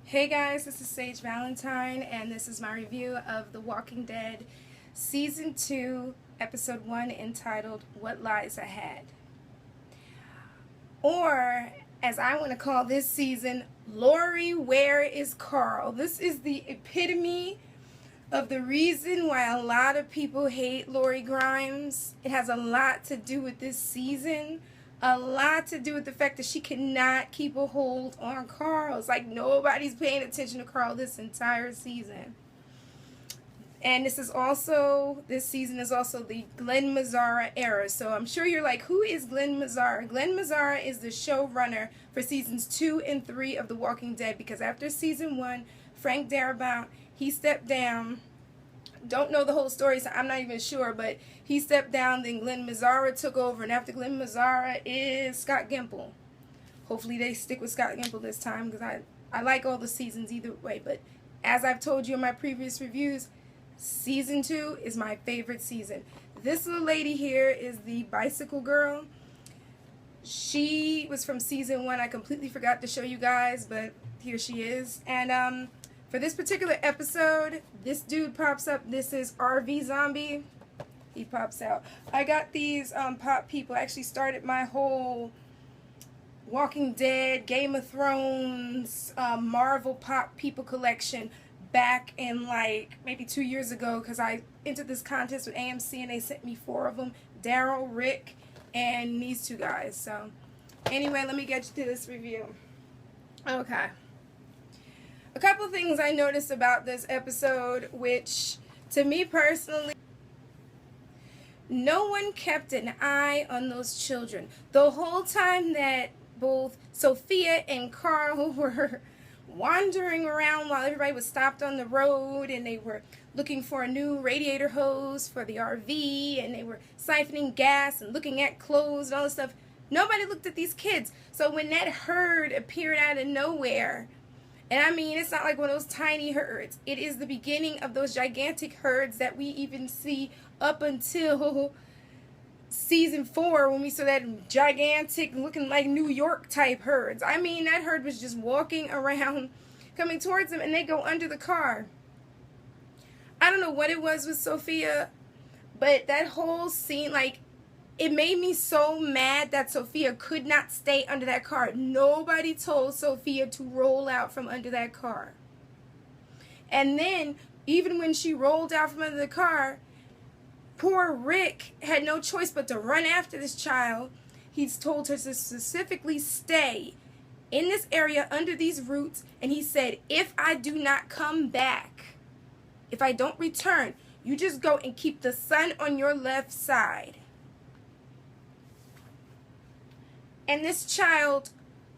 Hey guys, this is Sage Valentine, and this is my review of The Walking Dead Season 2, Episode 1, entitled What Lies Ahead. Or, as I want to call this season, Lori, Where is Carl? This is the epitome of the reason why a lot of people hate Lori Grimes. It has a lot to do with this season. A lot to do with the fact that she cannot keep a hold on Carl. It's like nobody's paying attention to Carl this entire season. And this season is also the Glenn Mazara era. So I'm sure you're like, who is Glenn Mazara? Glenn Mazara is the showrunner for seasons 2 and 3 of The Walking Dead, because after season 1, Frank Darabont, he stepped down. Don't know the whole story, so I'm not even sure, but he stepped down, then Glenn Mazara took over, and after Glenn Mazara is Scott Gimple. Hopefully they stick with Scott Gimple this time, because I like all the seasons either way, but as I've told you in my previous reviews, season 2 is my favorite season. This little lady here is the bicycle girl. She was from season 1. I completely forgot to show you guys, but here she is. And for this particular episode, this dude pops up. This is RV Zombie. He pops out. I got these pop people. I actually started my whole Walking Dead, Game of Thrones, Marvel pop people collection back in like maybe 2 years ago, because I entered this contest with AMC and they sent me 4 of them. Daryl, Rick, and these 2 guys. So anyway, let me get you to this review. Okay. A couple things I noticed about this episode, which to me personally, no one kept an eye on those children. The whole time that both Sophia and Carl were wandering around while everybody was stopped on the road, and they were looking for a new radiator hose for the RV, and they were siphoning gas and looking at clothes and all this stuff, nobody looked at these kids. So when that herd appeared out of nowhere, and I mean, it's not like one of those tiny herds. It is the beginning of those gigantic herds that we even see up until season 4, when we saw that gigantic looking like New York type herds. I mean, that herd was just walking around, coming towards them, and they go under the car. I don't know what it was with Sophia, but that whole scene, like, it made me so mad that Sophia could not stay under that car. Nobody told Sophia to roll out from under that car. And then, even when she rolled out from under the car, poor Rick had no choice but to run after this child. He's told her to specifically stay in this area under these roots. And he said, if I do not come back, if I don't return, you just go and keep the sun on your left side. And this child,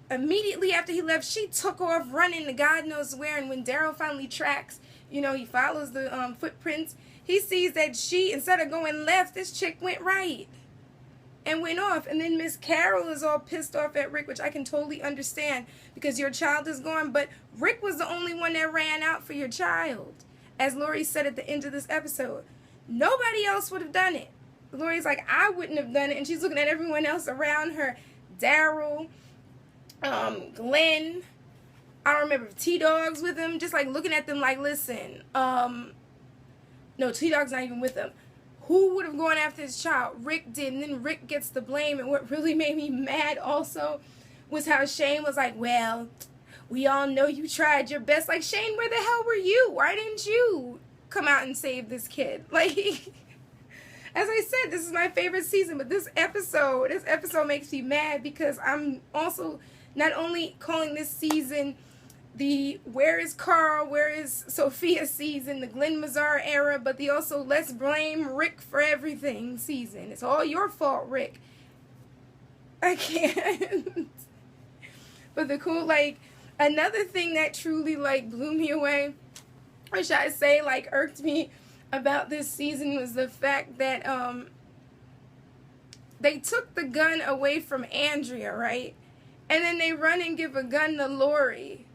immediately after he left, she took off running to God knows where. And when Daryl finally tracks, you know, he follows the footprints, he sees that she, instead of going left, this chick went right and went off. And then Miss Carol is all pissed off at Rick, which I can totally understand, because your child is gone. But Rick was the only one that ran out for your child. As Lori said at the end of this episode, nobody else would have done it. Lori's like, I wouldn't have done it. And she's looking at everyone else around her. Daryl, Glenn, I don't remember if T-Dog's with him, just like looking at them like, listen, no, T-Dog's not even with them. Who would have gone after this child? Rick did, and then Rick gets the blame. And what really made me mad also was how Shane was like, well, we all know you tried your best. Like, Shane, where the hell were you? Why didn't you come out and save this kid? Like, as I said, this is my favorite season, but this episode makes me mad, because I'm also not only calling this season the Where is Carl, Where is Sophia season, the Glenn Mazara era, but the also Let's Blame Rick for Everything season. It's all your fault, Rick. I can't. But the cool, like, another thing that truly, like, blew me away, or should I say, like, irked me about this season, was the fact that they took the gun away from Andrea, right? And then they run and give a gun to Lori.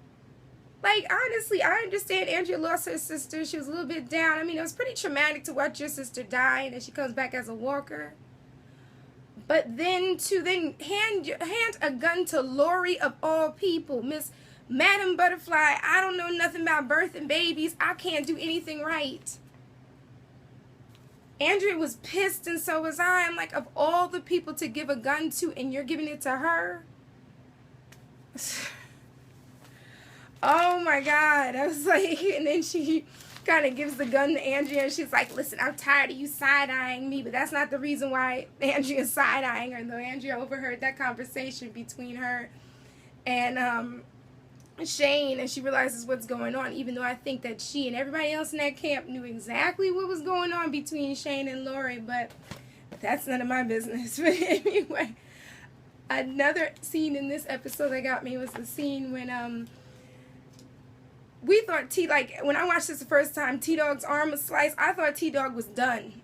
Like, honestly, I understand Andrea lost her sister. She was a little bit down. I mean, it was pretty traumatic to watch your sister die, and then she comes back as a walker. But then to hand a gun to Lori, of all people, Miss Madam Butterfly, I don't know nothing about birth and babies. I can't do anything right. Andrea was pissed, and so was I. I'm like, of all the people to give a gun to, and you're giving it to her? Oh my God. I was like, and then she kind of gives the gun to Andrea, and she's like, listen, I'm tired of you side-eyeing me, but that's not the reason why Andrea's side-eyeing her, though. Andrea overheard that conversation between her and Shane, and she realizes what's going on, even though I think that she and everybody else in that camp knew exactly what was going on between Shane and Lori, but that's none of my business. But anyway, another scene in this episode that got me was the scene when we thought when I watched this the first time, T-Dog's arm was sliced. I thought T-Dog was done.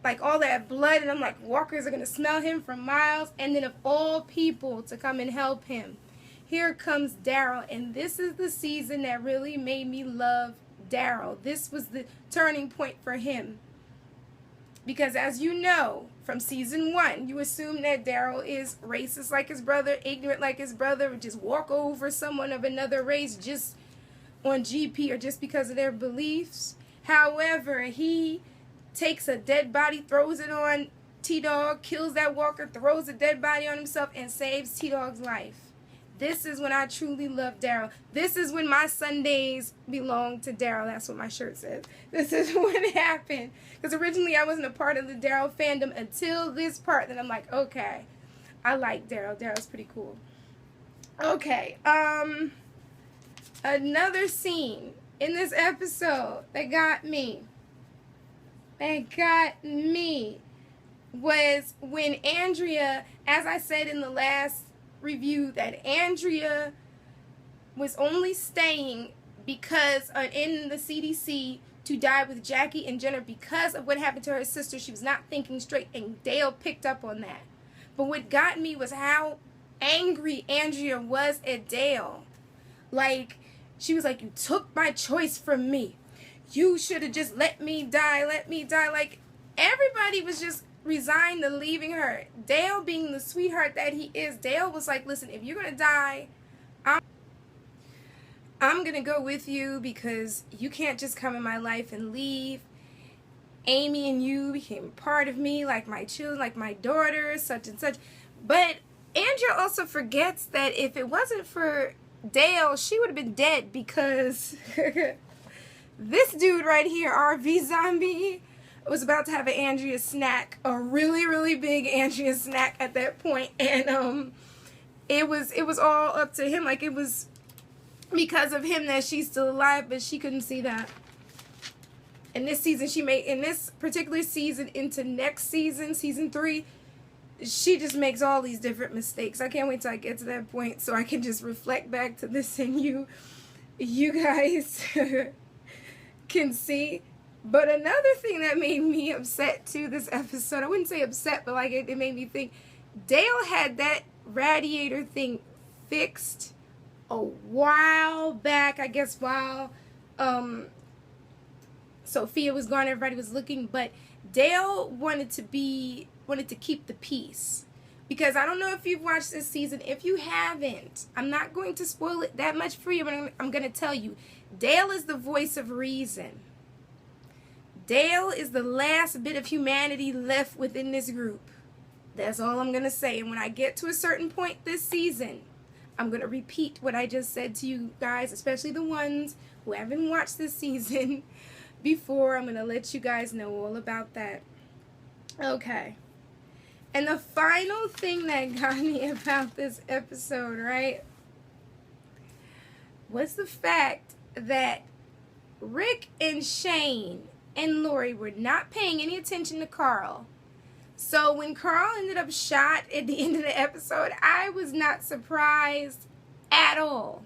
Like, all that blood, and I'm like, walkers are going to smell him from miles. And then of all people to come and help him, here comes Daryl. And this is the season that really made me love Daryl. This was the turning point for him. Because as you know, from season 1, you assume that Daryl is racist like his brother, ignorant like his brother, would just walk over someone of another race just on GP or just because of their beliefs. However, he takes a dead body, throws it on T-Dog, kills that walker, throws a dead body on himself, and saves T-Dog's life. This is when I truly love Daryl. This is when my Sundays belong to Daryl. That's what my shirt says. This is what happened. Because originally I wasn't a part of the Daryl fandom until this part. Then I'm like, okay, I like Daryl. Daryl's pretty cool. Okay, another scene in this episode that got me was when Andrea, as I said in the last review, that Andrea was only staying because in the CDC to die with Jackie and Jenner because of what happened to her sister. She was not thinking straight, and Dale picked up on that. But what got me was how angry Andrea was at Dale. Like, she was like, you took my choice from me. You should have just let me die. Like, everybody was just resigned to leaving her. Dale, being the sweetheart that he is, Dale was like, listen, if you're gonna die, I'm gonna go with you, because you can't just come in my life and leave. Amy and you became part of me, like my children, like my daughter, such and such. But Andrea also forgets that if it wasn't for Dale, she would have been dead, because this dude right here, RV Zombie, was about to have an Andrea snack, a really, really big Andrea snack at that point, and it was all up to him. Like, it was because of him that she's still alive, but she couldn't see that. In this season, in this particular season into next season, season 3, she just makes all these different mistakes. I can't wait till I get to that point so I can just reflect back to this and you guys can see. But another thing that made me upset too this episode, I wouldn't say upset, but like it made me think, Dale had that radiator thing fixed a while back, I guess, while Sophia was gone, everybody was looking, but Dale wanted to keep the peace. Because I don't know if you've watched this season. If you haven't, I'm not going to spoil it that much for you, but I'm going to tell you, Dale is the voice of reason. Dale is the last bit of humanity left within this group. That's all I'm going to say. And when I get to a certain point this season, I'm going to repeat what I just said to you guys, especially the ones who haven't watched this season before. I'm going to let you guys know all about that. Okay. And the final thing that got me about this episode, right, was the fact that Rick and Shane and Lori were not paying any attention to Carl. So when Carl ended up shot at the end of the episode, I was not surprised at all.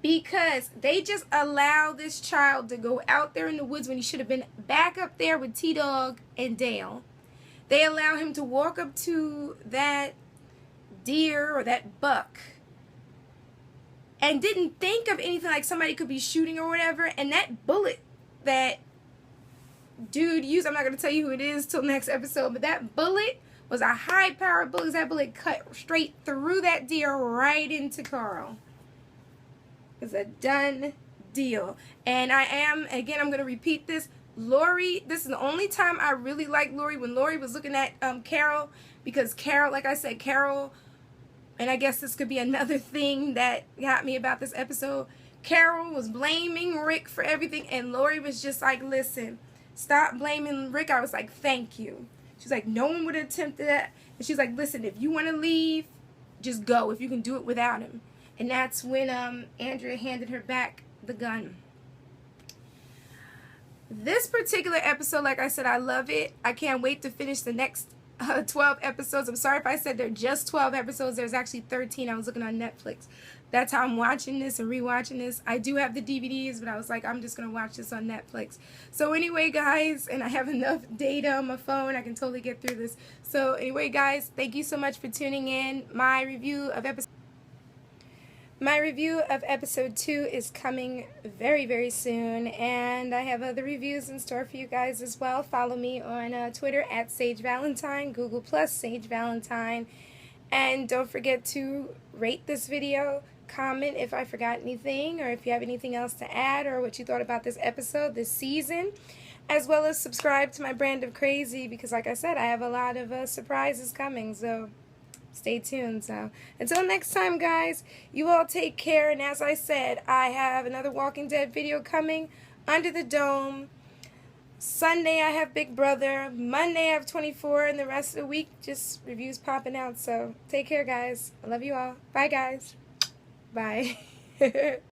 Because they just allowed this child to go out there in the woods when he should have been back up there with T-Dog and Dale. They allow him to walk up to that deer or that buck and didn't think of anything like somebody could be shooting or whatever. And that bullet that dude used, I'm not going to tell you who it is till next episode, but that bullet was a high-powered bullet. That bullet cut straight through that deer right into Carl. was a done deal. And I'm going to repeat this. Lori, this is the only time I really liked Lori, when Lori was looking at Carol, because Carol, like I said, Carol, and I guess this could be another thing that got me about this episode, Carol was blaming Rick for everything, and Lori was just like, listen, stop blaming Rick. I was like, thank you. She's like, no one would have attempted that. And she's like, listen, if you want to leave, just go, if you can do it without him. And that's when Andrea handed her back the gun. This particular episode, like I said, I love it. I can't wait to finish the next 12 episodes. I'm sorry if I said they're just 12 episodes. There's actually 13. I was looking on Netflix. That's how I'm watching this and rewatching this. I do have the DVDs, but I was like, I'm just going to watch this on Netflix. So anyway, guys, and I have enough data on my phone, I can totally get through this. So anyway, guys, thank you so much for tuning in. My review of episode 2 is coming very, very soon, and I have other reviews in store for you guys as well. Follow me on Twitter at sagevalentine, Google Plus sagevalentine, and don't forget to rate this video, comment if I forgot anything, or if you have anything else to add, or what you thought about this episode, this season, as well as subscribe to my brand of crazy, because like I said, I have a lot of surprises coming, so stay tuned. So until next time, guys, you all take care. And as I said, I have another Walking Dead video coming, Under the Dome. Sunday I have Big Brother. Monday I have 24, and the rest of the week just reviews popping out. So take care, guys. I love you all. Bye, guys. Bye.